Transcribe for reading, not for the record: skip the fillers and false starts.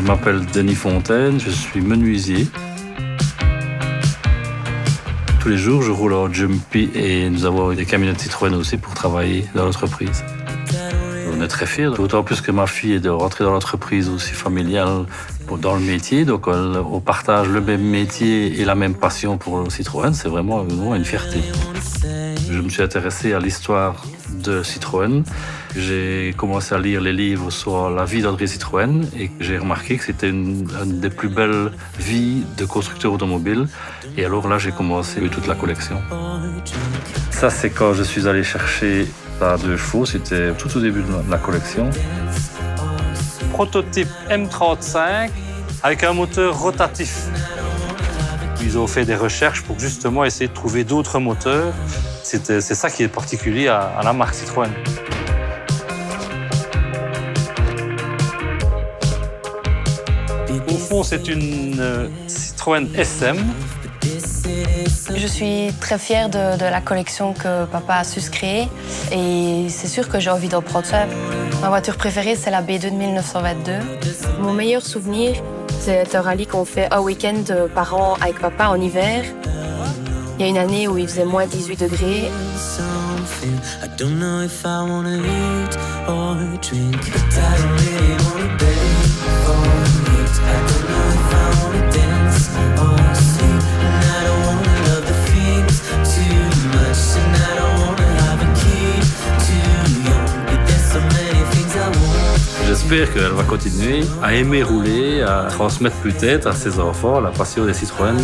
m'appelle Denis Fontaine, je suis menuisier. Tous les jours, je roule en Jumpy et nous avons des camionnettes Citroën aussi pour travailler dans l'entreprise. On est très fiers, d'autant plus que ma fille est de rentrer dans l'entreprise aussi familiale dans le métier. Donc on partage le même métier et la même passion pour le Citroën. C'est vraiment une fierté. Je me suis intéressé à l'histoire de Citroën. J'ai commencé à lire les livres sur la vie d'André Citroën et j'ai remarqué que c'était une des plus belles vies de constructeurs automobiles. Et alors là, j'ai commencé toute la collection. Ça, c'est quand je suis allé chercher la 2 chevaux. C'était tout au début de la collection. Prototype M35 avec un moteur rotatif. Ils ont fait des recherches pour justement essayer de trouver d'autres moteurs. C'est ça qui est particulier à la marque Citroën. Au fond, c'est une Citroën SM. Je suis très fière de la collection que papa a su se créer et c'est sûr que j'ai envie d'en prendre ça. Ma voiture préférée, c'est la B2 de 1922. Mon meilleur souvenir, c'est un rallye qu'on fait un week-end par an avec papa en hiver. Il y a une année où il faisait moins 18 degrés. J'espère qu'elle va continuer à aimer rouler, à transmettre peut-être à ses enfants la passion des Citroën.